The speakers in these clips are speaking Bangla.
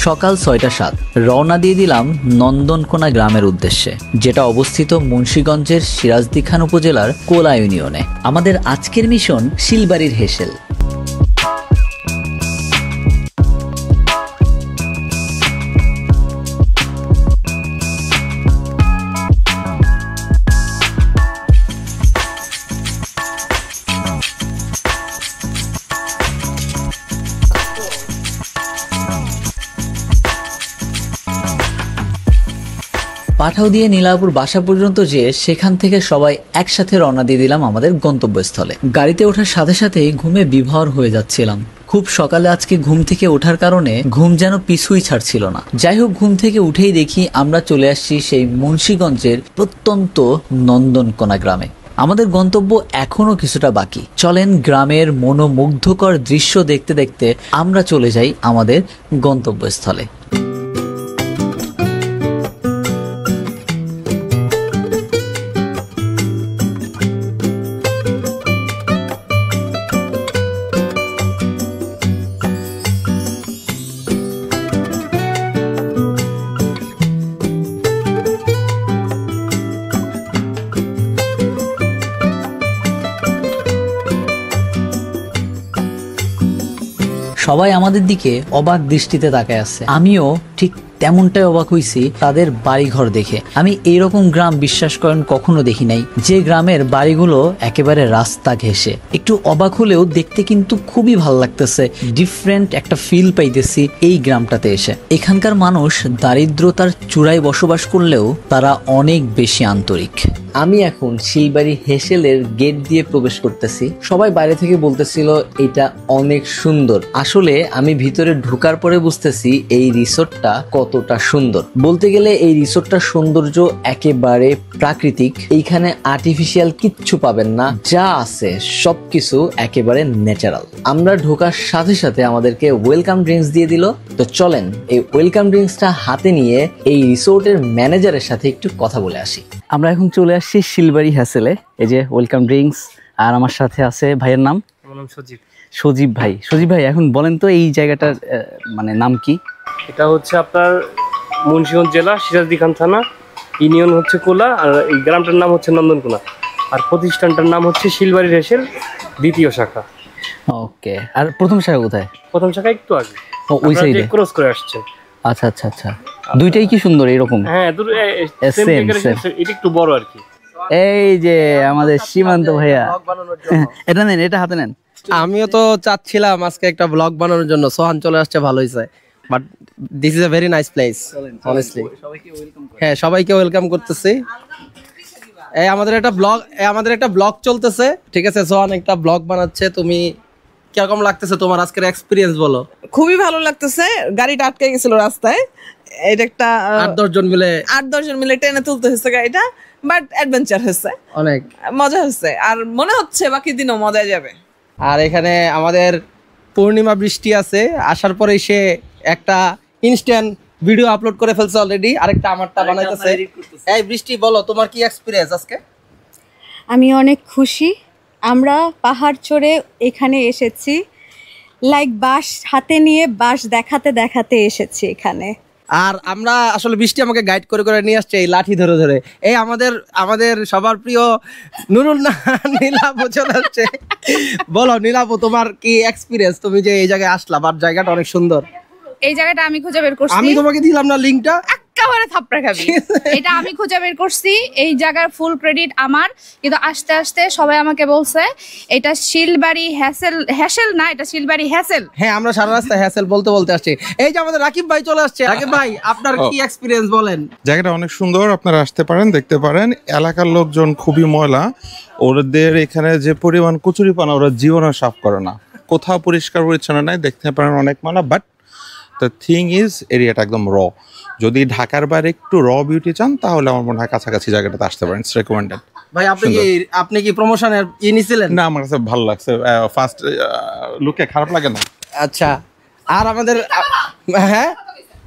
সকাল 6:07 রওনা দিয়ে দিলাম নন্দনকোনা গ্রামের উদ্দেশ্যে, যেটা অবস্থিত মুন্সিগঞ্জের সিরাজদি খান উপজেলার কোলা ইউনিয়নে। আমাদের আজকের মিশন শিলবাড়ির হেসেল। পাঠাও দিয়ে নীলাপুর বাসা পর্যন্ত যেয়ে সেখান থেকে সবাই একসাথে রওনা দিয়ে দিলাম আমাদের গন্তব্যস্থলে। গাড়িতে ওঠার সাথে সাথেই ঘুমে বিভোর হয়ে যাচ্ছিলাম। খুব সকালে আজকে ঘুম থেকে ওঠার কারণে ঘুম যেন পিছুই ছাড়ছিল না। যাই হোক, ঘুম থেকে উঠেই দেখি আমরা চলে আসছি সেই মুন্সিগঞ্জের প্রত্যন্ত নন্দনকোনা গ্রামে। আমাদের গন্তব্য এখনো কিছুটা বাকি। চলেন গ্রামের মনোমুগ্ধকর দৃশ্য দেখতে দেখতে আমরা চলে যাই আমাদের গন্তব্যস্থলে। সবাই আমাদের দিকে অবাক দৃষ্টিতে তাকায় আছে। আমিও ঠিক তেমনটাই অবাক হইছি তাদের বাড়িঘর দেখে। আমি এইরকম গ্রাম বিশ্বাস করেন কখনো দেখি নাই, যে গ্রামের বাড়িগুলো একেবারে রাস্তা ঘেঁষে। একটু অবাক হলেও দেখতে কিন্তু খুবই ভালো লাগতেছে। ডিফারেন্ট একটা ফিল পাইতেছি এই গ্রামটাতে এসে। এখানকার মানুষ দারিদ্রতার চূড়ায় বসবাস করলেও তারা অনেক বেশি আন্তরিক। আমি এখন শিলবাড়ি হেসেলের গেট দিয়ে প্রবেশ করতেছি। সবাই বাইরে থেকে বলতেছিল এটা অনেক সুন্দর। আসলে আমি ভিতরে ঢোকার পরে বুঝতেছি এই রিসোর্টটা কতটা সুন্দর। বলতে গেলে এই রিসোর্টটার সৌন্দর্য একেবারে প্রাকৃতিক। এইখানে আর্টিফিশিয়াল কিচ্ছু পাবেন না, যা আছে সবকিছু একেবারে ন্যাচারাল। আমরা ঢোকার সাথে সাথে আমাদেরকে ওয়েলকাম ড্রিঙ্কস দিয়ে দিল। তো চলেন এই ওয়েলকাম ড্রিঙ্কসটা হাতে নিয়ে এই রিসোর্টের ম্যানেজারের সাথে একটু কথা বলে আসি। আমরা এখন চলে আসছি শিলবাড়ি হেসেলে। এই যে ওয়েলকাম ড্রিঙ্কস, আর আমার সাথে আছে ভাইয়ের নাম সজীব। সজীব ভাই, সজীব ভাই এখন বলেন তো এই জায়গাটার মানে নাম কি? এটা হচ্ছে আপনার মুন্সিগঞ্জ জেলা সিরাজদি খান থানা, ইউনিয়ন হচ্ছে কোলা, আর এই গ্রামটার নাম হচ্ছে নন্দনকোনা, আর প্রতিষ্ঠানটার নাম হচ্ছে শিলবাড়ির হেসেল দ্বিতীয় শাখা। ওকে, আর প্রথম শাখা কোথায়? প্রথম শাখা একটু আগে, ওই সাইডে ক্রস করে আসছে। আচ্ছা আচ্ছা আচ্ছা, দুইটাই কি সুন্দর এরকম? হ্যাঁ, এটা একটু বড় আর কি। এই যে আমাদের সীমান্ত ভাইয়া, এটা নেন, এটা হাতে নেন। আমিও তো চাচ্ছিলাম আজকে একটা ব্লগ বানানোর জন্য, সোহান চলে আসছে, ভালো হয়েছে। But this is a very nice place honestly. হ্যাঁ, সবাইকে ওয়েলকাম করতেছি। আমাদের একটা ব্লগ চলতেছে, ঠিক আছে? সোহান একটা ব্লগ বানাচ্ছে। তুমি কিরকম লাগতেছে তোমার আজকের এক্সপিরিয়েন্স বলো? খুবই ভালো লাগতেছে। গাড়িটা আটকে গেছিল রাস্তায়, এটা একটা 8-10 জন মিলে টেনে তুলতে হয়েছে গাড়িটা, বাট অ্যাডভেঞ্চার হয়েছে, অনেক মজা হয়েছে, আর মনে হচ্ছে বাকি দিনও মজা যাবে। আর এখানে আমাদের পূর্ণিমা বৃষ্টি আছে, আসার পরে সে একটা ইনস্ট্যান্ট ভিডিও আপলোড করে ফেলছে অলরেডি, আরেকটা আমারটা বানাইতেছে। এই বৃষ্টি, বলো তোমার কি এক্সপিরিয়েন্স আজকে? আমি অনেক খুশি। আমরা পাহাড় চড়ে এখানে এসেছি, লাইক বাঁশ হাতে নিয়ে বাঁশ দেখাতে দেখাতে এসেছি এখানে। আর আমরা আসলে বৃষ্টি আমাকে গাইড করে করে নিয়ে আসছে এই লাঠি ধরে ধরে। এই আমাদের সবার প্রিয় নুরুল নীলাপু চলে আসছে। বলো নীলাপু, তোমার কি এক্সপিরিয়েন্স? তুমি যে এই জায়গায় আসলা, বাট জায়গাটা অনেক সুন্দর। এই জায়গাটা আমি খুঁজে বের করছি। আমি তোমাকে দিলাম না লিংকটা? একেবারে থাপড়া খাবি। এটা আমি খুঁজে বের করছি, এই জায়গার ফুল ক্রেডিট আমার। কিন্তু আস্তে আস্তে সবাই আমাকে বলছে এটা শিলবাড়ি হেসেল না, এটা শিলবাড়ি হেসেল। হ্যাঁ, আমরা সারা রাস্তা হেসেল বলতে বলতে আসছি। এই যে আমাদের রাকিব ভাই চলে আসছে। রাকিব ভাই, আপনার কি এক্সপিরিয়েন্স বলেন? জায়গাটা অনেক সুন্দর, আপনারা আসতে পারেন, দেখতে পারেন। এলাকার লোকজন খুবই ময়লা। ওদের এখানে যে পরিমাণ কচুরিপানা, ওরা জীবনে সাফ করে না, কোথাও পরিষ্কার পরিচ্ছন্ন নাই, দেখতে পারেন অনেক ময়লা। বাট দ্য থিং ইজ, এরিয়াটা একদম র। যদি ঢাকার বাইরে একটু র বিউটি চান, তাহলে আমার মনে হয় কাছাকাছি জায়গাটাতে আসতে পারেন। It's recommended. ভাই, আপনি কি প্রমোশনের নিছিলেন? না, আমার কাছে ভালো লাগছে। ফার্স্ট লুকে খারাপ লাগে না। আচ্ছা, আর আমাদের হ্যাঁ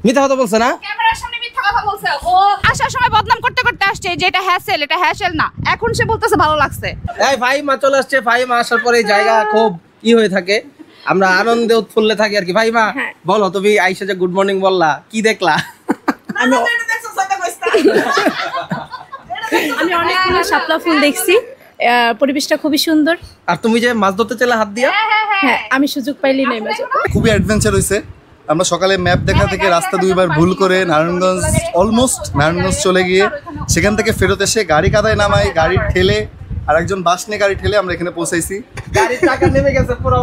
মিথ্যা কথা বলছে না, ক্যামেরার সামনে মিথ্যা কথা বলছে। ও আসার সময় বদনাম করতে করতে আসছে যে এটা হ্যাসেল, এটা হ্যাসেল না। এখন সে বলতেছে ভালো লাগছে। এই ফাহিমা চলে আসছে। ফাহিমা আসার পরে জায়গা খুব হয়ে থাকে। আমরা আনন্দে উৎফুল্লে থাকি আর কি। ভাই মা বলো, তুমি আইসা যে গুড মর্নিং বললা, কি দেখলা? আমি অনেকগুলো শাপলা ফুল দেখছি, পরিবেশটা খুবই সুন্দর। আর তুমি যে মাছ ধরতে চাইলে হাত দিয়া? হ্যাঁ, আমি সুযোগ পাইলি নাই মাঝে। খুবই অ্যাডভেঞ্চার হয়েছে। আমরা সকালে ম্যাপ দেখা থেকে রাস্তা দুইবার ভুল করে নারায়ণগঞ্জ, অলমোস্ট নারায়ণগঞ্জ চলে গিয়ে সেখান থেকে ফেরত এসে গাড়ি কাদায় নামাই, গাড়ি ঠেলে আর একজন বাস নিয়ে গাড়ি ঠেলে আমরা এখানে পৌঁছাইছি। গাড়ির চাকা নেমে গেছে পুরো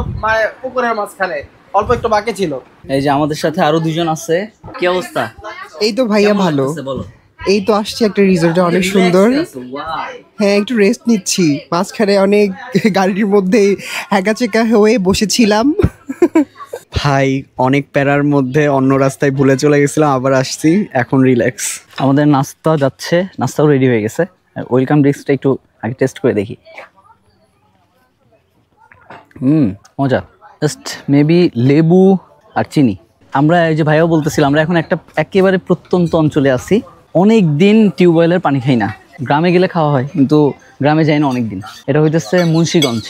পুকুরের মাঝখানে, অল্প একটু বাকি ছিল। এই যে আমাদের সাথে আরো দুজন আছে। কি অবস্থা? এই তো ভাইয়া ভালো। বলো। এই তো আসছি একটা রিসোর্টে, অনেক সুন্দর। হ্যাঁ, একটু রেস্ট নিচ্ছি, মাঝখানে অনেক গাড়ির মধ্যে হ্যাঁকাচেকা হয়ে বসেছিলাম। ভাই অনেক প্যারার মধ্যে অন্য রাস্তায় ভুলে চলে গেছিলাম, আবার আসছি, এখন রিল্যাক্স। আমাদের নাস্তা যাচ্ছে, নাস্তাও রেডি হয়ে গেছে। ওয়েলকাম ড্রিঙ্কসটা একটু আগে টেস্ট করে দেখি। মজা, জাস্ট মেবি লেবু আর চিনি। আমরা এই যে ভাইও বলতেছিলাম, আমরা এখন একটা একেবারে প্রত্যন্ত অঞ্চলে আছি। অনেক দিন টিউবওয়েলের পানি খাই না। গ্রামে গেলে খাওয়া হয়, কিন্তু গ্রামে যাই না অনেক দিন। এটা হইতেছে মুন্সিগঞ্জ,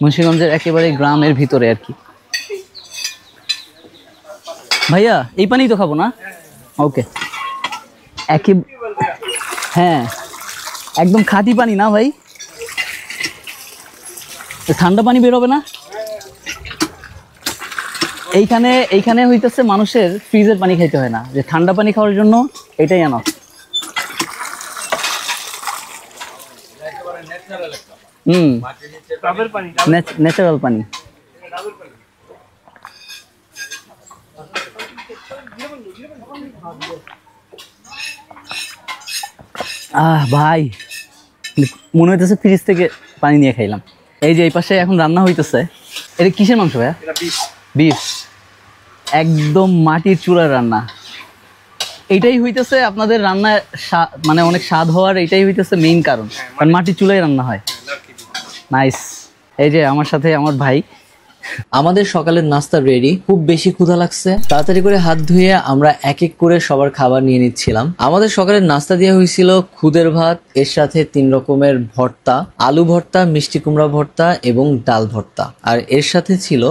মুন্সিগঞ্জের একেবারে গ্রামের ভিতরে আর কি। ভাইয়া এই পানি তো খাবো না? ওকে, হ্যাঁ একদম খাঁটি পানি না ভাই? ঠান্ডা পানি বেরোবে না? এইখানে হইতেছে মানুষের ফ্রিজের পানি খাইতে হয় না, যে ঠান্ডা পানি খাওয়ার জন্য এটাই আনা। ন্যাচারাল পানি। ভাই মনে হইতেছে ফ্রিজ থেকে পানি নিয়ে খাইলাম। এই যে এই পাশে এখন রান্না হইতেছে। এটা কিসের মাংস ভাইয়া? বিফ, একদম মাটির চুলার রান্না। এইটাই হইতেছে আপনাদের রান্নার মানে অনেক স্বাদ হওয়ার, এইটাই হইতেছে মেইন কারণ, কারণ মাটির চুলায় রান্না হয়। নাইস। এই যে আমার সাথে আমার ভাই। আমাদের সকালের নাস্তা রেডি। খুব বেশি ক্ষুধা লাগছে, তাড়াতাড়ি করে হাত ধুয়ে আমরা এক এক করে সবার খাবার নিয়ে নিচ্ছিলাম। আমাদের সকালের নাস্তা দেওয়া হয়েছিল খুদের ভাত, এর সাথে 3 রকমের ভর্তা, আলু ভর্তা, মিষ্টি কুমড়া ভর্তা এবং ডাল ভর্তা, আর এর সাথে ছিল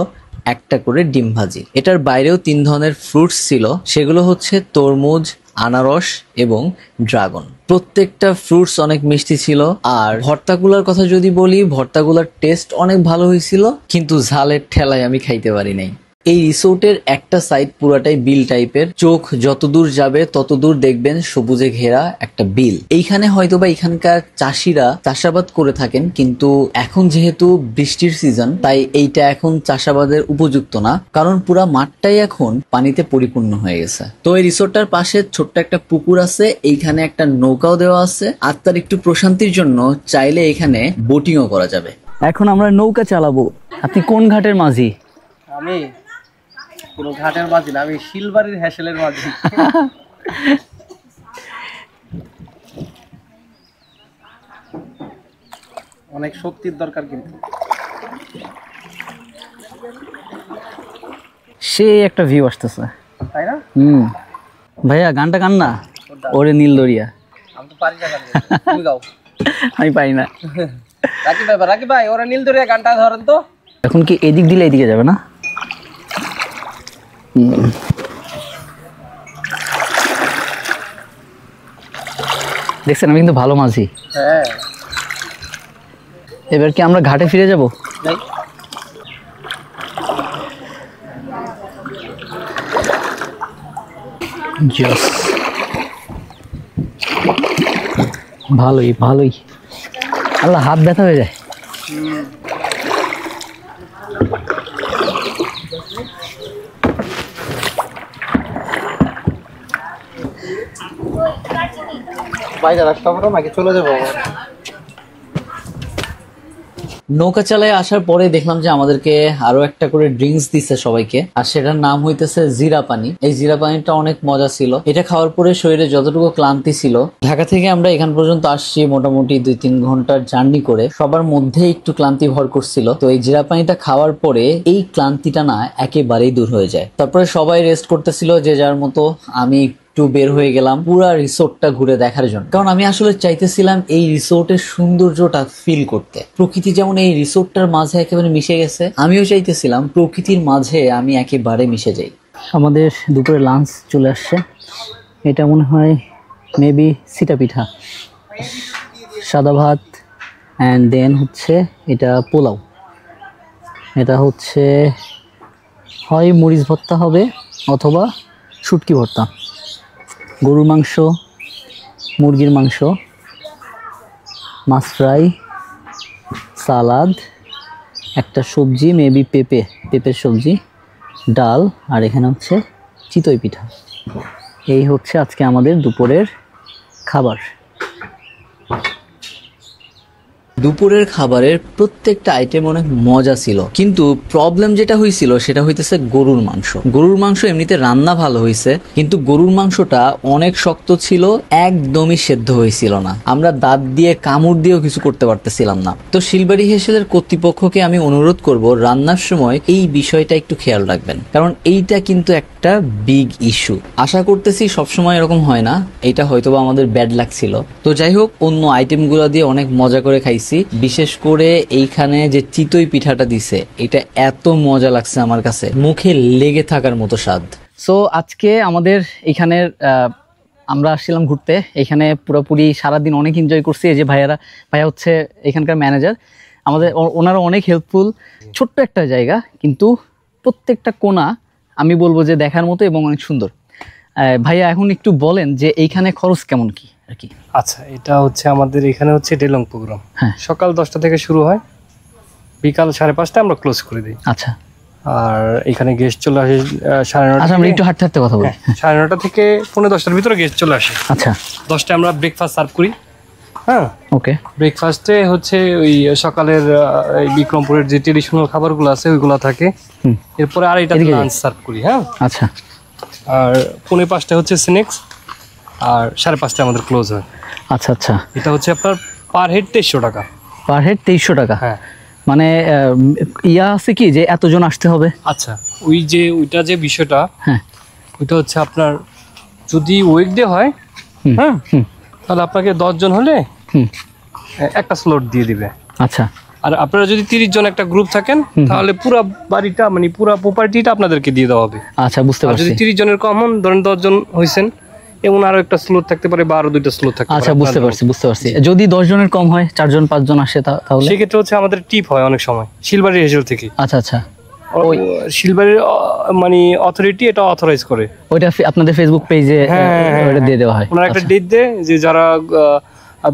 একটা করে ডিম ভাজি। এটার বাইরেও 3 ধরনের ফ্রুটস ছিল, সেগুলো হচ্ছে তরমুজ, আনারস এবং ড্রাগন। প্রত্যেকটা ফ্রুটস অনেক মিষ্টি ছিল। আর ভর্তাগুলোর কথা যদি বলি, ভর্তাগুলোর টেস্ট অনেক ভালো হয়েছিল, কিন্তু ঝালের ঠেলায় আমি খাইতে পারি নাই। এই রিসোর্টের একটা সাইড পুরাটাই বিল টাইপের, চোখ যতদূর যাবে ততদূর দেখবেন সবুজে ঘেরা একটা বিল। এইখানে হয়তোবা এখানকার চাষিরা চাষাবাদ করে থাকেন, কিন্তু এখন যেহেতু বৃষ্টির সিজন, তাই এইটা এখন চাষাবাদের উপযুক্ত না, কারণ পুরা মাঠটাই এখন পানিতে পরিপূর্ণ হয়ে গেছে। তো এই রিসোর্টটার পাশে ছোট্ট একটা পুকুর আছে, এইখানে একটা নৌকাও দেওয়া আছে, আর তার একটু প্রশান্তির জন্য চাইলে এখানে বোটিংও করা যাবে। এখন আমরা নৌকা চালাবো। আপনি কোন ঘাটের মাঝি? আমি কোনো ঘাটের মাঝি না, আমি শিলবাড়ির হ্যাসেলের মাঝি। অনেক শক্তির দরকার কিন্তু। সে একটা ভিউ আসতেছে, তাই না? ভাইয়া গানটা গান না, ওরে নীল দরিয়া। আমি তো পারি না গান, তুমি গাও। আমি পারি না। রাকি ভাই ওরে নীল দরিয়া গানটা ধরেন তো। এখন কি এদিক দিলে এদিকে যাবে না? দেখছেন আমি কিন্তু ভালো মাঝি। হ্যাঁ, এবার কি আমরা ঘাটে ফিরে যাব? ভালোই ভালোই। আল্লাহ, হাত ব্যথা হয়ে যায়। বাইরে রাখতে হবে নাকি চলে যাবো? নৌকা চালায় আসার পরে দেখলাম যে আমাদেরকে আরো একটা করে ড্রিঙ্কস দিচ্ছে সবাইকে, আর সেটার নাম হইতেছে জিরা পানি। এই জিরা পানিটা অনেক মজা ছিল। এটা খাওয়ার পরে শরীরে যতটুকু ক্লান্তি ছিল, ঢাকা থেকে আমরা এখান পর্যন্ত আসছি মোটামুটি 2-3 ঘন্টার জার্নি করে, সবার মধ্যে একটু ক্লান্তি ভর করছিল। তো এই জিরা পানিটা খাওয়ার পরে এই ক্লান্তিটা না একেবারেই দূর হয়ে যায়। তারপরে সবাই রেস্ট করতেছিল যে যার মতো। আমি একটু বের হয়ে গেলাম পুরা রিসোর্টটা ঘুরে দেখার জন্য, কারণ আমি আসলে চাইতেছিলাম এই রিসোর্টের সৌন্দর্যটা ফিল করতে। প্রকৃতি যেমন এই রিসোর্টটার মাঝে একেবারে মিশে গেছে, আমিও চাইতেছিলাম প্রকৃতির মাঝে আমি একেবারে মিশে যাই। আমাদের দুপুরে লাঞ্চ চলে আসছে, এটা মনে হয় মেবি সিটা পিঠা, সাদা ভাত, অ্যান্ড দেন হচ্ছে এটা পোলাও, এটা হচ্ছে হয় মরিচ ভর্তা হবে অথবা শুটকি ভর্তা, গরুর মাংস, মুরগির মাংস, মাছ ফ্রাই, সালাদ, একটা সবজি মেবি পেঁপের সবজি, ডাল, আর এখানে হচ্ছে চিতই পিঠা। এই হচ্ছে আজকে আমাদের দুপুরের খাবার। দুপুরের খাবারের প্রত্যেকটা আইটেম অনেক মজা ছিল, কিন্তু প্রবলেম যেটা হয়েছিল সেটা হইতেছে গরুর মাংস। গরুর মাংস এমনিতে রান্না ভালো হয়েছে, কিন্তু গরুর মাংসটা অনেক শক্ত ছিল, একদমই সেদ্ধ হয়েছিল না। আমরা দাঁত দিয়ে কামড় দিয়েও কিছু করতে পারতেছিলাম না। তো শিলবাড়ি হেসেলের কর্তৃপক্ষকে আমি অনুরোধ করব রান্নার সময় এই বিষয়টা একটু খেয়াল রাখবেন, কারণ এইটা কিন্তু একটা বিগ ইস্যু। আশা করতেছি সবসময় এরকম হয় না, এটা হয়তোবা আমাদের ব্যাড লাক ছিল। তো যাই হোক, অন্য আইটেমগুলো দিয়ে অনেক মজা করে খাইছি। বিশেষ করে এইখানে যে চিতই পিঠাটা দিছে, এটা এত মজা লাগছে আমার কাছে, মুখে লেগে থাকার মতো স্বাদ। সো আজকে আমাদের এখানের আমরা আসছিলাম ঘুরতে, এখানে পুরোপুরি সারাদিন অনেক এনজয় করছি। এই যে ভাইয়া হচ্ছে এখানকার ম্যানেজার, আমাদের ওনারা অনেক হেল্পফুল। ছোট্ট একটা জায়গা, কিন্তু প্রত্যেকটা কোণা আমি বলবো যে দেখার মতো এবং অনেক সুন্দর। ভাইয়া এখন একটু বলেন যে এইখানে খরচ কেমন কি আর কি? আচ্ছা, এটা হচ্ছে আমাদের এখানে হচ্ছে ডেলং প্রোগ্রাম, সকাল 10টা থেকে শুরু হয়, বিকাল 5:30 আমরা ক্লোজ করে দিই। আচ্ছা, আর এখানে গেস্ট চলে আসে 9:30। আচ্ছা, আমরা একটু হাঁটতে হাঁটতে কথা বলি। 9:30 থেকে 10:45 ভিতরে গেস্ট চলে আসে। আচ্ছা, 10টায় আমরা ব্রেকফাস্ট সার্ভ করি। হ্যাঁ, ওকে। ব্রেকফাস্টে হচ্ছে ওই সকালের এই বিক্রমপুরের যে ট্রেডিশনাল খাবারগুলো আছে ওইগুলো থাকে, এরপরে আড়াইটা লাঞ্চ সার্ভ করি। হ্যাঁ, আচ্ছা। আর 4:45 হচ্ছে স্ন্যাক্স, আর 5:30 আমাদের ক্লোজ হয়। আচ্ছা আচ্ছা, এটা হচ্ছে আপনার পার হেড 2300 টাকা। পার হেড 2300 টাকা? হ্যাঁ। মানে ইয়া আছে কি যে এতজন আসতে হবে? আচ্ছা, ওইটা যে বিষয়টা, হ্যাঁ, ওইটা হচ্ছে আপনার যদি উইকডে হয়, হ্যাঁ, তাহলে আপনাকে 10 জন হলে একটা স্লট দিয়ে দিবে। আচ্ছা। আর আপনারা যদি 30 জন একটা গ্রুপ থাকেন, তাহলে পুরো বাড়িটা মানে পুরো প্রপার্টিটা আপনাদেরকে দিয়ে দেওয়া হবে। আচ্ছা, বুঝতে পারছি। যদি 30 জনের কম হন, ধরেন 10 জন হয়েছেন, এমন আরো একটা স্লট থাকতে পারে বা আরো 2টা স্লট থাকতে পারে। আচ্ছা, বুঝতে পারছি। যদি 10 জনের কম হয়, 4 জন 5 জন আসে, তাহলে সেক্ষেত্রে হচ্ছে আমাদের টিপ হয় অনেক সময় শিলবাড়ি হেসেল থেকে। আচ্ছা আচ্ছা, ওই শিলবাড়ির মানে অথরিটি এটা অথরাইজ করে, ওইটা আপনাদের ফেসবুক পেজে ওটা দিয়ে দেওয়া হয়। ওনারা একটা ডেট দেয় যে যারা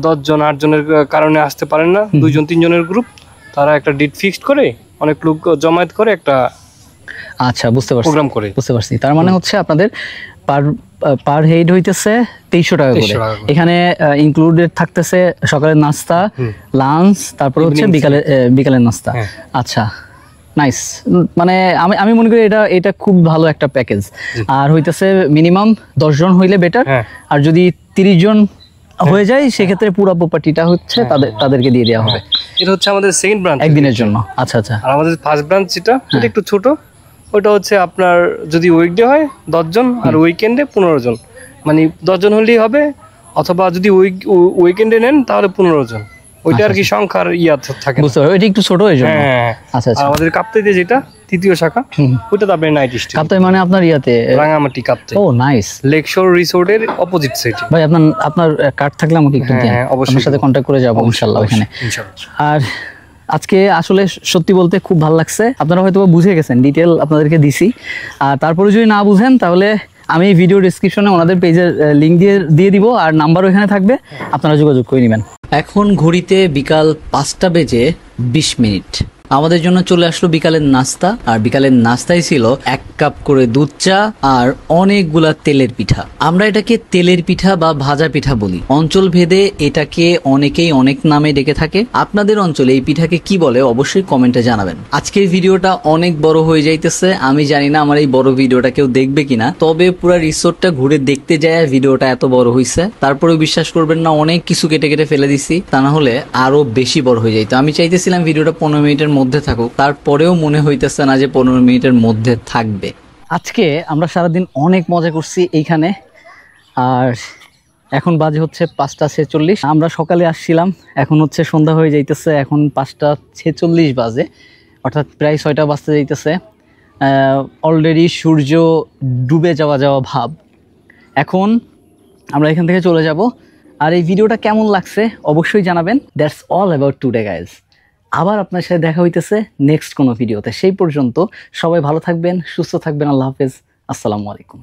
10 জন 8 জনের কারণে আসতে পারেন না, 2 জন 3 জনের গ্রুপ, তারা একটা ডেট ফিক্সড করে, অনেক লোক জমায়েত করে একটা। আচ্ছা, বুঝতে পারছি, প্রোগ্রাম করে। বুঝতে পারছি। তার মানে হচ্ছে আপনাদের পার হেড হইতেছে 2300 টাকা করে। এখানে ইনক্লুডেড থাকতেছে সকালের নাস্তা, লাঞ্চ, তারপর হচ্ছে বিকালের নাস্তা। আচ্ছা, নাইস। মানে আমি মনে করি এটা খুব ভালো একটা প্যাকেজ। আর হইতেছে মিনিমাম 10 জন হইলে বেটার, আর যদি 30 জন হয়ে যায় সেক্ষেত্রে পুরো প্রপার্টিটা হচ্ছে তাদেরকে দিয়ে দেওয়া হবে। এটা হচ্ছে আমাদের সেকেন্ড ব্রাঞ্চ, একদিনের জন্য। আচ্ছা আচ্ছা। আর আমাদের ফার্স্ট ব্রাঞ্চ যেটা একটু ছোট, ওটা হচ্ছে আপনার যদি উইকডে হয় 10 জন, আর উইকেন্ডে 15 জন, মানে 10 জন হলেই হবে, অথবা যদি উইকেন্ডে নেন তাহলে 15 জন। ওইটা আর কি সংখ্যার ইয়া থাকে, বুঝতে পারো, এটা একটু ছোট এই জন্য। আচ্ছা আচ্ছা। আমাদের কাপ্তাইতে যেটা তৃতীয় শাখা, ওইটা তো আপনার নাইট স্টে। কাপ্তাই মানে আপনার ইয়াতে রাঙামাটি কাপ্তাই। ও নাইস। লেক শোর রিসোর্টের অপোজিট সাইডে। ভাই আপনার কার্ড থাকলে আমাকে একটু দিন, আপনার সাথে কন্টাক্ট করে যাব ইনশাআল্লাহ ওখানে। আর আজকে আসলে সত্যি বলতে খুব ভালো লাগছে। আপনারা হয়তো বুঝে গেছেন, ডিটেল আপনাদেরকে দিছি। আর তারপরে যদি না বুঝেন তাহলে আমি ভিডিও ডেসক্রিপশনে ওনাদের পেজের লিঙ্ক দিয়ে দিব, আর নাম্বারও এখানে থাকবে, আপনারা যোগাযোগ করে নেবেন। এখন ঘড়িতে বিকাল 5:20। আমাদের জন্য চলে আসলো বিকালের নাস্তা, আর বিকালের নাস্তায় ছিল 1 কাপ করে দুধ চা আর অনেকগুলা তেলের পিঠা। আমরা এটাকে তেলের পিঠা বা ভাজা পিঠা বলি, অঞ্চল ভেদে এটাকে অনেকেই অনেক নামে ডেকে থাকে। আপনাদের অঞ্চলে এই পিঠাকে কি বলে অবশ্যই কমেন্টে জানাবেন। আজকের ভিডিওটা অনেক বড় হয়ে যাইতেছে, আমি জানি না আমার এই বড় ভিডিওটা কেউ দেখবে কিনা, তবে পুরো রিসোর্টটা ঘুরে দেখতে যায় ভিডিওটা এত বড় হয়েছে। তারপরেও বিশ্বাস করবেন না, অনেক কিছু কেটে কেটে ফেলে দিছি, তা না হলে আরো বেশি বড় হয়ে যাইতো। আমি চাইতেছিলাম ভিডিওটা 15 মিনিটের মধ্যে থাকুক, তারপরেও মনে হইতেছে না যে 15 মিনিটের মধ্যে থাকবে। আজকে আমরা সারাদিন অনেক মজা করছি এইখানে, আর এখন বাজে হচ্ছে 5:46। আমরা সকালে আসছিলাম, এখন হচ্ছে সন্ধ্যা হয়ে যাইতেছে, এখন 5:46 বাজে, অর্থাৎ প্রায় 6টা বাজতে যাইতেছে। অলরেডি সূর্য ডুবে যাওয়া ভাব। এখন আমরা এখান থেকে চলে যাব। আর এই ভিডিওটা কেমন লাগছে অবশ্যই জানাবেন। That's all about today guys. আবার আপনার সাথে দেখা হইতেছে নেক্সট কোনো ভিডিওতে। সেই পর্যন্ত সবাই ভালো থাকবেন, সুস্থ থাকবেন। আল্লাহ হাফেজ, আসসালামু আলাইকুম।